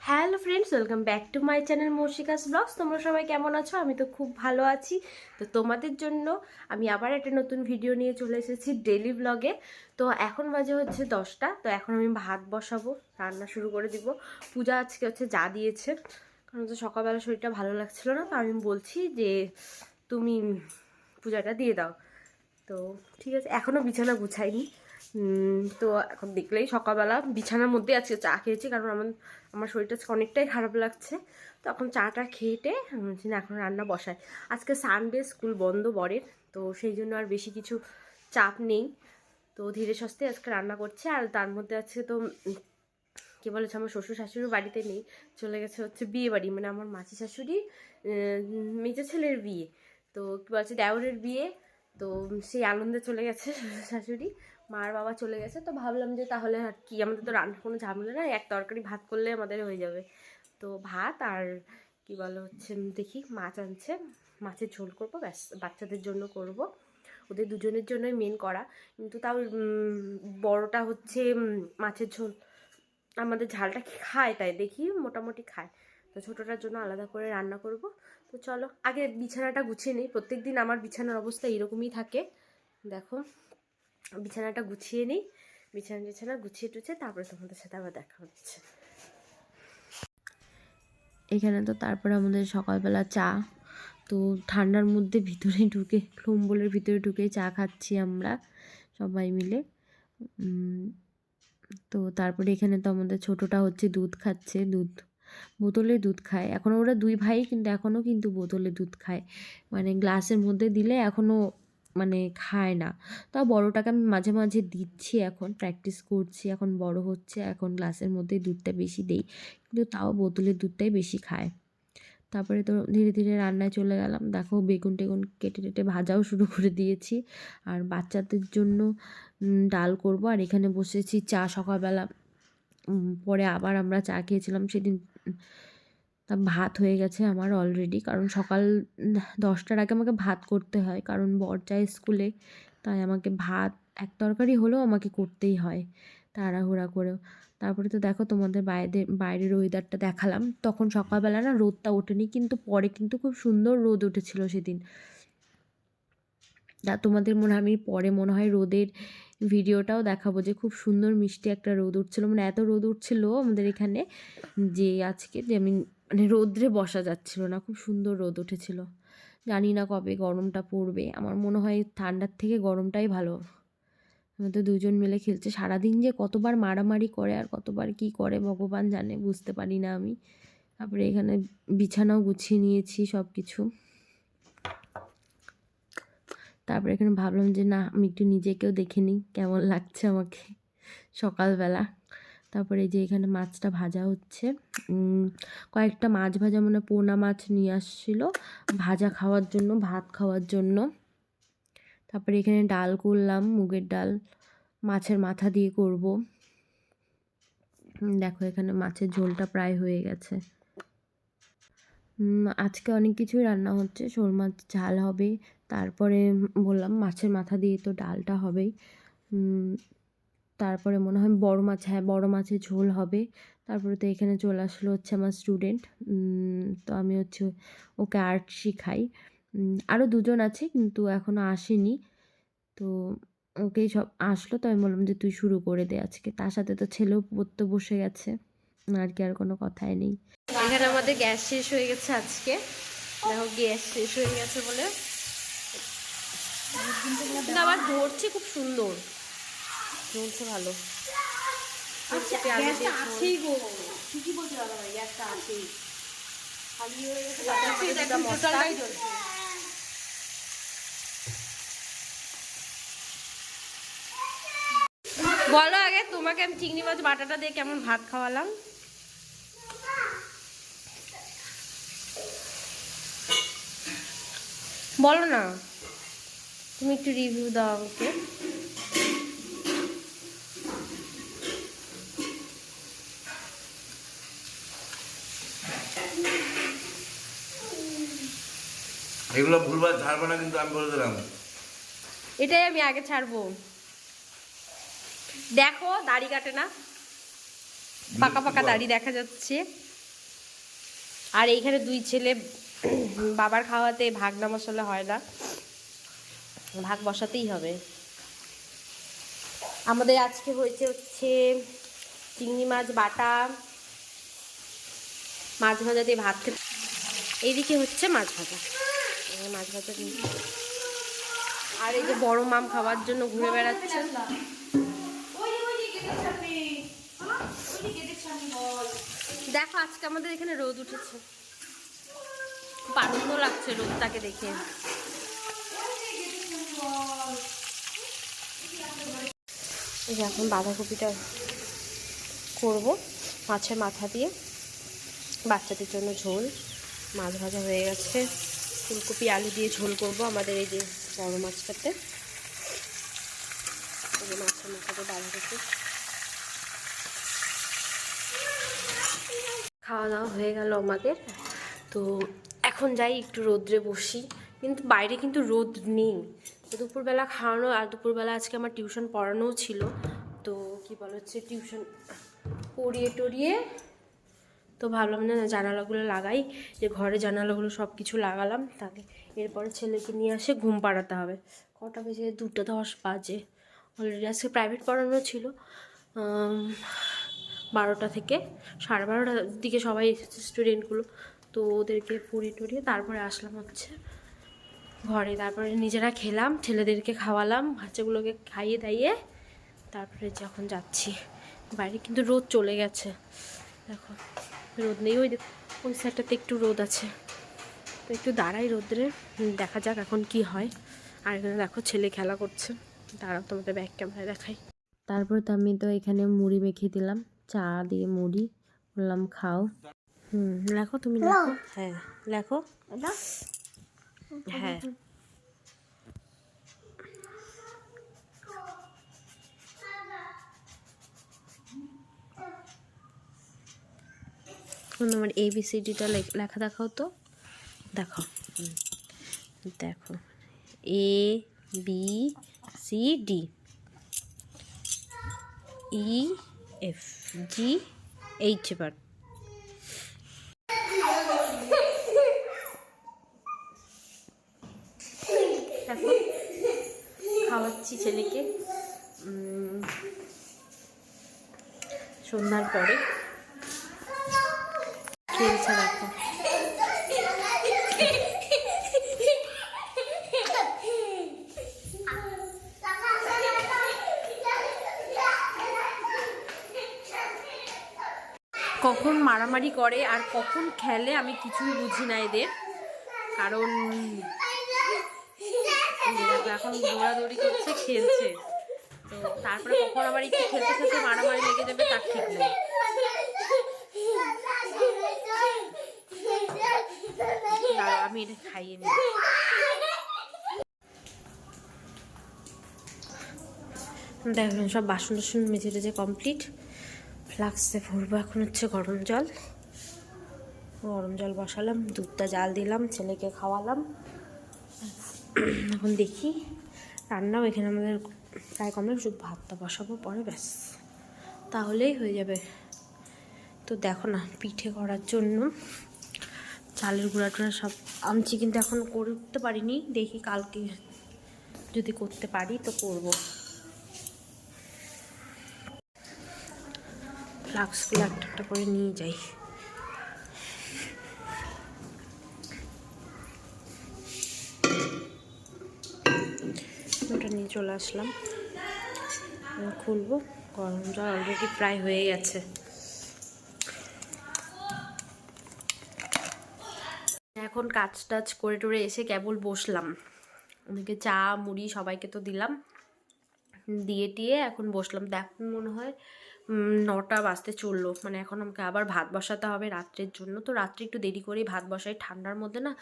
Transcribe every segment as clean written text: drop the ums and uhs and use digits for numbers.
Hello friends, welcome back to my channel Moushika's blogs. তোমরা সবাই কেমন আছো? আমি তো খুব ভালো আছি। তো তোমাদের জন্য আমি আবার একটা নতুন ভিডিও নিয়ে চলে এসেছি ডেলি ব্লগে। তো এখন বাজে হচ্ছে 10টা। তো এখন আমি ভাত বসাবো, রান্না শুরু করে দিব। পূজা আজকে হচ্ছে যা দিয়েছে, কারণ হচ্ছে সকালবেলা শরীরটা ভালো লাগছিল না, তো আমি বলছি যে তুমি পূজাটা দিয়ে দাও। তো ঠিক আছে, এখনও বিছানা গুছাইনি। তো এখন দেখলেই সকালবেলা বিছানার মধ্যে আজকে চা খেয়েছি, কারণ আমার শরীরটা আজকে অনেকটাই খারাপ লাগছে। তো এখন চাটা খেয়েটে বলছি না, এখন রান্না বসায়। আজকে সানডে, স্কুল বন্ধ বরের, তো সেই জন্য আর বেশি কিছু চাপ নেই। তো ধীরে সুস্থে আজকে রান্না করছে। আর তার মধ্যে আছে তো কী বলেছে, আমার শ্বশুর শাশুড়ি বাড়িতে নেই, চলে গেছে হচ্ছে বিয়ে বাড়ি, মানে আমার মাসি শাশুড়ি মেজো ছেলের বিয়ে। তো কী বলছে, দেওরের বিয়ে। তো সেই আনন্দে চলে গেছে শ্বশুর শাশুড়ি, মার বাবা চলে গেছে। তো ভাবলাম যে তাহলে আর কি, আমাদের তো রান্নার কোনো ঝামেলা না, এক তরকারি ভাত করলে আমাদের হয়ে যাবে। তো ভাত আর কি বলে হচ্ছে, দেখি মাছ আনছে, মাছের ঝোল করবো, ব্যাস বাচ্চাদের জন্য করব, ওদের দুজনের জন্যই মেন করা। কিন্তু তাও বড়টা হচ্ছে মাছের ঝোল, আমাদের ঝালটা খায়, তাই দেখি মোটামুটি খায়। তো ছোটোটার জন্য আলাদা করে রান্না করব। তো চলো আগে বিছানাটা গুছিয়ে নিই। প্রত্যেক দিন আমার বিছানার অবস্থা এরকমই থাকে, দেখো। বিছানাটা গুছিয়ে নিই, বিছানা গুছিয়ে টুছিয়ে তারপরে তোমাদের সাথে আবার দেখা হচ্ছে। এখানে তো তারপরে আমাদের সকালবেলা চা, তো ঠান্ডার মধ্যে ভিতরে ঢুকে, কম্বলের ভিতরে ঢুকে চা খাচ্ছি আমরা সবাই মিলে। তো তারপরে এখানে তো আমাদের ছোটোটা হচ্ছে দুধ খাচ্ছে, বোতলে দুধ খায়। এখনও ওরা দুই ভাই, কিন্তু এখনও কিন্তু বোতলে দুধ খায়, মানে গ্লাসের মধ্যে দিলে এখনও মানে খায় না। তাও বড়টাকে আমি মাঝে মাঝে দিচ্ছি, এখন প্র্যাকটিস করছি, এখন বড় হচ্ছে, এখন গ্লাসের মধ্যে দুধটা বেশি দেই, কিন্তু তাও বোতলের দুধটাই বেশি খায়। তারপরে তো ধীরে ধীরে রান্নায় চলে গেলাম। দেখো বেগুন টেগুন কেটে টেটে ভাজাও শুরু করে দিয়েছি, আর বাচ্চাদের জন্য ডাল করব। আর এখানে বসেছি চা, সকালবেলা পরে আবার আমরা চা খেয়েছিলাম সেদিন। তা ভাত হয়ে গেছে আমার অলরেডি, কারণ সকাল 10টার আগে আমাকে ভাত করতে হয়, কারণ বর যায় স্কুলে, তাই আমাকে ভাত এক তরকারি হলেও আমাকে করতেই হয় তাড়াহুড়া করেও। তারপরে তো দেখো তোমাদের বাইরের ওয়েদারটা দেখালাম, তখন সকালবেলা না রোদটা ওঠেনি, কিন্তু পরে কিন্তু খুব সুন্দর রোদ উঠেছিল সেদিন। তোমাদের আমি পরে মনে হয় রোদের ভিডিওটাও দেখাবো, যে খুব সুন্দর মিষ্টি একটা রোদ উঠছিল, মানে এত রোদ উঠছিল আমাদের এখানে যে আজকে, যে আমি মানে রোদ্রে বসা যাচ্ছিল না, খুব সুন্দর রোদ উঠেছিল। জানি না কবে গরমটা পড়বে, আমার মনে হয় ঠান্ডার থেকে গরমটাই ভালো। আমাদের দুজন মিলে খেলছে, সারাদিন যে কতবার মারামারি করে আর কতবার কি করে ভগবান জানে, বুঝতে পারি না আমি। তারপরে এখানে বিছানাও গুছিয়ে নিয়েছি সব কিছু। তারপরে এখানে ভাবলাম যে না, আমি একটু নিজেকেও দেখে নিই কেমন লাগছে আমাকে সকালবেলা। তারপরে এই যে এখানে মাছটা ভাজা হচ্ছে, কয়েকটা মাছ ভাজা, মানে পোনা মাছ নিয়ে আসছিলো ভাজা খাওয়ার জন্য, ভাত খাওয়ার জন্য। তারপরে এখানে ডাল করলাম, মুগের ডাল, মাছের মাথা দিয়ে করব। দেখো এখানে মাছের ঝোলটা প্রায় হয়ে গেছে। আজকে অনেক কিছুই রান্না হচ্ছে, শোল মাছ ঝাল হবে, তারপরে বললাম মাছের মাথা দিয়ে তো ডালটা হবেই, তারপরে মনে হয় বড় মাছ, হ্যাঁ বড় মাছের ঝোল হবে। তারপরে তো এখানে চলে আসলো হচ্ছে আমার স্টুডেন্ট, তো আমি হচ্ছে ওকে আর্ট শিখাই। আরও দুজন আছে কিন্তু এখনও আসেনি, তো ওকেই সব আসলো, তো আমি বললাম যে তুই শুরু করে দে আজকে। তার সাথে তো ছেলেও পড়তে বসে গেছে, আর কি আর কোনো কথাই নেই। এখানে আমাদের গ্যাস শেষ হয়ে গেছে আজকে, দেখো গ্যাস শেষ হয়ে গেছে বলে, কিন্তু আবার ধরছে খুব সুন্দর, চলছে ভালো। আছেই গো, ঠিকই বলছে দাদা ভাই, গ্যাসটা আছেই, খালি হয়ে গেছে, মশলাটাই জ্বলছে। বলো আগে, তোমাকে আমি চিংড়ি মাছ বাটাটা দিয়ে কেমন ভাত খাওয়ালাম? বলো না, তুমি একটু রিভিউ দাও আমাকে। এগুলো ভুলভাল ছাড়বো না, কিন্তু আমি বলে দিলাম, এটাই আমি আগে ছাড়বো। দেখো দাড়ি কাটে না, পাকা পাকা দাড়ি দেখা যাচ্ছে। আর এইখানে দুই ছেলে বাবার খাওয়াতে ভাগ না বসালে হয় না, ভাগ বসাতেই হবে। আমাদের আজকে হচ্ছে চিংড়ি মাছ বাটা, মাছ ভাজা দিয়ে ভাত খেতে। এইদিকে হচ্ছে মাছ ভাজা, মাছ ভাজা দিয়ে। আর এই যে বড় মাম খাওয়ার জন্য ঘুরে বেড়াচ্ছে। দেখো আজকে আমাদের এখানে রোদ উঠেছে, খুব আনন্দ লাগছে রোদটাকে দেখে। এই যে এখন বাঁধাকপিটা করব মাছের মাথা দিয়ে, বাচ্চাদের জন্য ঝোল। মাছ ভাজা হয়ে গেছে, ফুলকপি আলু দিয়ে ঝোল করব আমাদের এই যে বড় মাছটাতে। এই যে মাছের মাথাতে বাঁধাকপি। খাওয়া দাওয়া হয়ে গেল আমাদের, তো এখন যাই একটু রোদ্রে বসি, কিন্তু বাইরে কিন্তু রোদ নেই। তো দুপুরবেলা খাওয়ানো, আর দুপুরবেলা আজকে আমার টিউশন পড়ানোও ছিল। তো কী বলা হচ্ছে, টিউশন পড়িয়ে টড়িয়ে তো ভাবলাম না জানালাগুলো লাগাই, যে ঘরে জানালাগুলো সব কিছু লাগালাম, তাহলে এরপরে ছেলেকে নিয়ে আসে ঘুম পাড়াতে হবে। কটা বেজে 2:10 বাজে। অলরেডি আজকে প্রাইভেট পড়ানো ছিল 12টা থেকে 12:30টার দিকে সবাই স্টুডেন্টগুলো, তো ওদেরকে পড়িয়ে টড়িয়ে তারপরে আসলাম হচ্ছে ঘরে। তারপরে নিজেরা খেলাম, ছেলেদেরকে খাওয়ালাম, বাচ্চাগুলোকে খাইয়ে দাইয়ে তারপরে যখন যাচ্ছি বাইরে, কিন্তু রোদ চলে গেছে। দেখো রোদ নেই, ওই সাইডটাতে একটু রোদ আছে, তো একটু দাঁড়াই রোদ্রে, দেখা যাক এখন কি হয়। আর এখানে দেখো ছেলে খেলা করছে, দাঁড়াও তোমাদের ব্যাক ক্যামেরায় দেখাই। তারপর তো আমি তো এখানে মুড়ি মেখে দিলাম, চা দিয়ে মুড়ি, বললাম খাও। লেখো তুমি, লেখো। হ্যাঁ লেখো। হ্যাঁ আমার ABCDটা লেখা দেখাও তো, দেখো দেখো ABCD EFGH এবার। দেখো খাওয়াচ্ছি ছেলেকে সন্ধ্যার পরে, খেলছে দেখো। কখন মারামারি করে আর কখন খেলে আমি কিছুই বুঝি না এদের, কারণ এখন দৌড়াদৌড়ি করছে, খেলছে, তো তারপরে কখন আবার একটু খেলতে খেলতে মারামারি লেগে যাবে তার ঠিক নেই। আমি এটা খাইয়ে নিই। দেখুন সব বাসন টাসন মেজে টেজে কমপ্লিট, ফ্লাক্সে ভরবো এখন হচ্ছে গরম জল। গরম জল বসালাম, দুধটা জাল দিলাম, ছেলেকে খাওয়ালাম। এখন দেখি রান্নাও এখানে আমাদের প্রায় কমে, শুধু ভাতটা বসাবো পরে, ব্যাস তাহলেই হয়ে যাবে। তো দেখো না পিঠে করার জন্য চালের গুঁড়া টুড়া সব আনছি, কিন্তু এখন করতে পারিনি, দেখি কালকে যদি করতে পারি তো করব। ফ্লাক্সগুলো একটা একটা করে নিয়ে যাই। ওটা নিয়ে চলে আসলাম, খুলবো। গরম জল অলরেডি প্রায় হয়ে গেছে। এখন কাজ টাজ করে টোরে এসে কেবল বসলাম, ওদিকে চা মুড়ি সবাইকে তো দিলাম, দিয়ে টিয়ে এখন বসলাম। এখন মনে হয় 9টা বাজতে চললো, মানে এখন আমাকে আবার ভাত বসাতে হবে রাত্রের জন্য। তো রাত্রে একটু দেরি করেই ভাত বসাই, ঠান্ডার মধ্যে না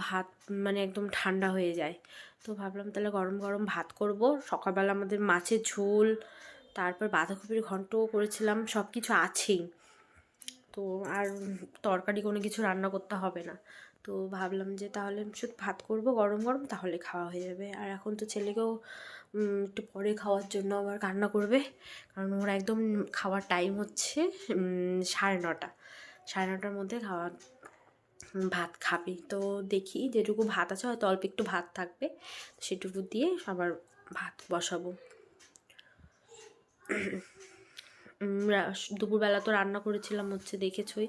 ভাত মানে একদম ঠান্ডা হয়ে যায়। তো ভাবলাম তাহলে গরম গরম ভাত করব। সকালবেলা আমাদের মাছের ঝোল, তারপর বাঁধাকপির ঘন্টও করেছিলাম, সব কিছু আছেই, তো আর তরকারি কোনো কিছু রান্না করতে হবে না। তো ভাবলাম যে তাহলে শুধু ভাত করব গরম গরম, তাহলে খাওয়া হয়ে যাবে। আর এখন তো ছেলেকেও একটু পরে খাওয়ার জন্য আবার কান্না করবে, কারণ ওর একদম খাওয়ার টাইম হচ্ছে 9:30। 9:30টার মধ্যে খাওয়া ভাত খাবে। তো দেখি যেটুকু ভাত আছে, হয়তো অল্প একটু ভাত থাকবে, সেটুকু দিয়ে আবার ভাত বসাবো। দুপুরবেলা তো রান্না করেছিলাম হচ্ছে, দেখেছই,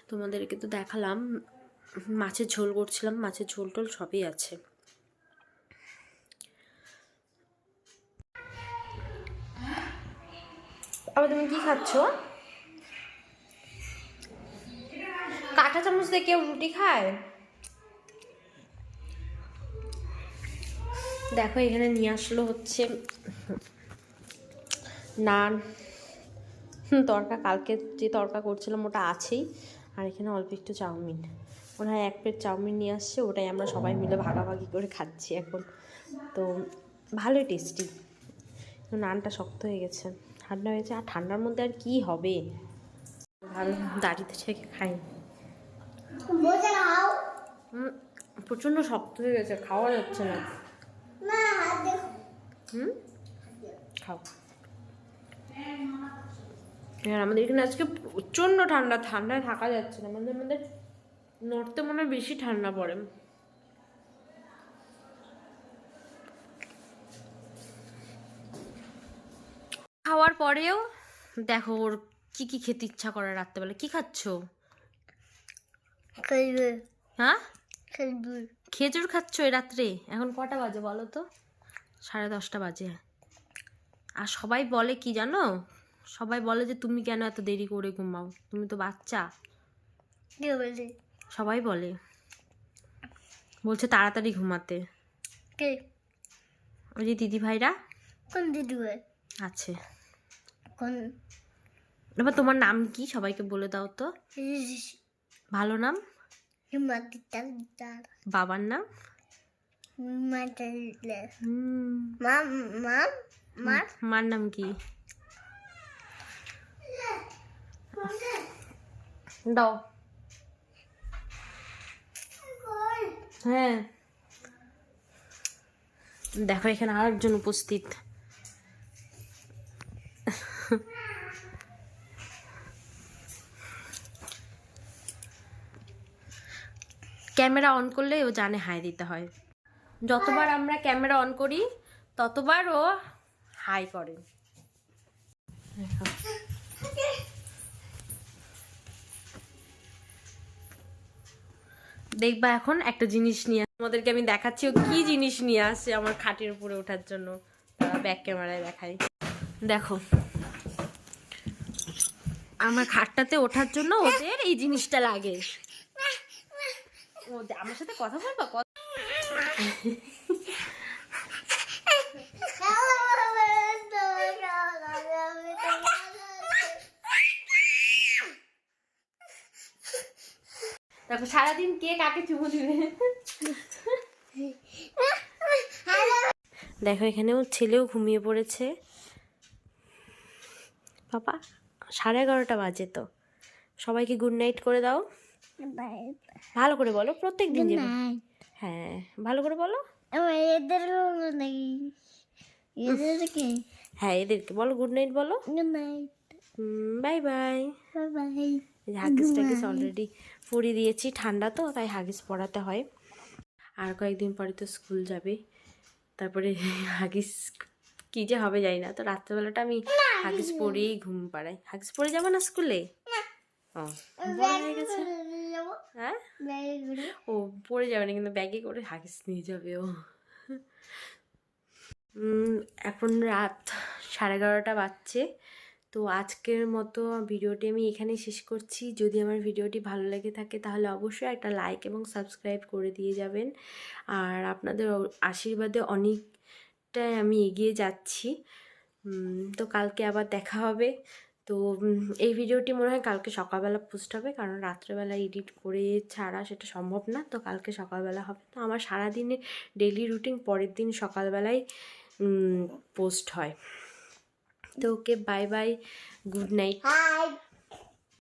তোমাদেরকে তো দেখালাম। মাছের ঝোল করছিলাম, মাছের ঝোল টোল সবই আছে। আবার তুমি কি খাচ্ছ? কাঁটা চামচ দিয়ে কেউ রুটি খায়? দেখো এখানে নিয়ে আসলো হচ্ছে নান, তরকা, কালকে যে তরকা করছিলাম ওটা আছেই, আর এখানে অল্প একটু চাউমিন। মনে হয় 1 প্লেট চাউমিন নিয়ে আসছে, ওটাই আমরা সবাই মিলে ভাগাভাগি করে খাচ্ছি এখন। তো ভালোই টেস্টি। নানটা শক্ত হয়ে গেছে, ঠান্ডা হয়েছে, আর ঠান্ডার মধ্যে আর কি হবে, ভালো দাঁড়িয়ে থেকে খাই। প্রচণ্ড শক্ত হয়ে গেছে, খাওয়া যাচ্ছে না। খাও। আর আমাদের এখানে আজকে প্রচণ্ড ঠান্ডা, ঠান্ডায় থাকা যাচ্ছে না। আমাদের নর্থে মনে হয় বেশি ঠান্ডা পড়ে। খাওয়ার পরেও দেখো ওর কি কি খেতে ইচ্ছা করে রাত্রেবেলা। কি খাচ্ছ? হ্যাঁ, খেজুর খাচ্ছ এই রাত্রে? এখন কটা বাজে বলো তো? 10:30 বাজে। আর সবাই বলে কি জানো, সবাই বলে যে তুমি কেন এত দেরি করে ঘুমাও, তুমি তো বাচ্চা। সবাই বলে, বলছে তাড়াতাড়ি ঘুমাতে। ওই যে দিদি ভাইরা। কোন দিদি ভাই আছে। কোন? এবার তোমার নাম কি সবাইকে বলে দাও তো, ভালো নাম। বাবার নাম? মার নাম কি? দাও। হ্যাঁ, দেখো এখানে আরেকজন উপস্থিত। ক্যামেরা অন করলে ও জানে হাই দিতে হয়। যতবার আমরা ক্যামেরা অন করি ততবার ও হাই করে। দেখবা এখন একটা জিনিস নিয়ে তোমাদেরকে আমি দেখাচ্ছি ও কি জিনিস নিয়ে আসছে আমার খাটের উপরে ওঠার জন্য। তারা ব্যাক ক্যামেরায় দেখাই। দেখো আমার খাটটাতে ওঠার জন্য ওদের এই জিনিসটা লাগে। ও আমার সাথে কথা বলবা? দেখো সারাদিন কে কাকে চুমু দিবে। দেখো এখানেও ছেলেও ঘুমিয়ে পড়েছে। বাবা 11:30 বাজে, তো সবাইকে গুড নাইট করে দাও। ভালো করে বলো, প্রত্যেক দিন যাবে। হ্যাঁ ভালো করে বলো। হ্যাঁ এদেরকে বলো গুড নাইট বলো। Bye bye. হাগিস টাগিস অলরেডি পরিয়ে দিয়েছি, ঠান্ডা তো তাই হাগিস পরাতে হয়। আর কয়েকদিন পরে তো স্কুল যাবে, তারপরে হাগিস কি যে হবে জানি না। তো রাত্রেবেলাটা আমি হাগিস পরেই ঘুম পাড়াই। হাগিস পরে যাবো না স্কুলে? ও বড় হয়ে গেছে। হ্যাঁ ও পরে যাবে না, কিন্তু ব্যাগে করে হাগিস নিয়ে যাবে ও। এখন রাত 11:30 বাজছে। তো আজকের মতো ভিডিওটি আমি এখানেই শেষ করছি। যদি আমার ভিডিওটি ভালো লেগে থাকে তাহলে অবশ্যই একটা লাইক এবং সাবস্ক্রাইব করে দিয়ে যাবেন। আর আপনাদের আশীর্বাদে অনেকটাই আমি এগিয়ে যাচ্ছি। তো কালকে আবার দেখা হবে। তো এই ভিডিওটি মনে হয় কালকে সকালবেলা পোস্ট হবে, কারণ রাত্রেবেলা এডিট করে ছাড়া সেটা সম্ভব না। তো কালকে সকালবেলা হবে। তো আমার সারাদিনে ডেইলি রুটিন পরের দিন সকালবেলায় পোস্ট হয়। তো okay bye bye, good night.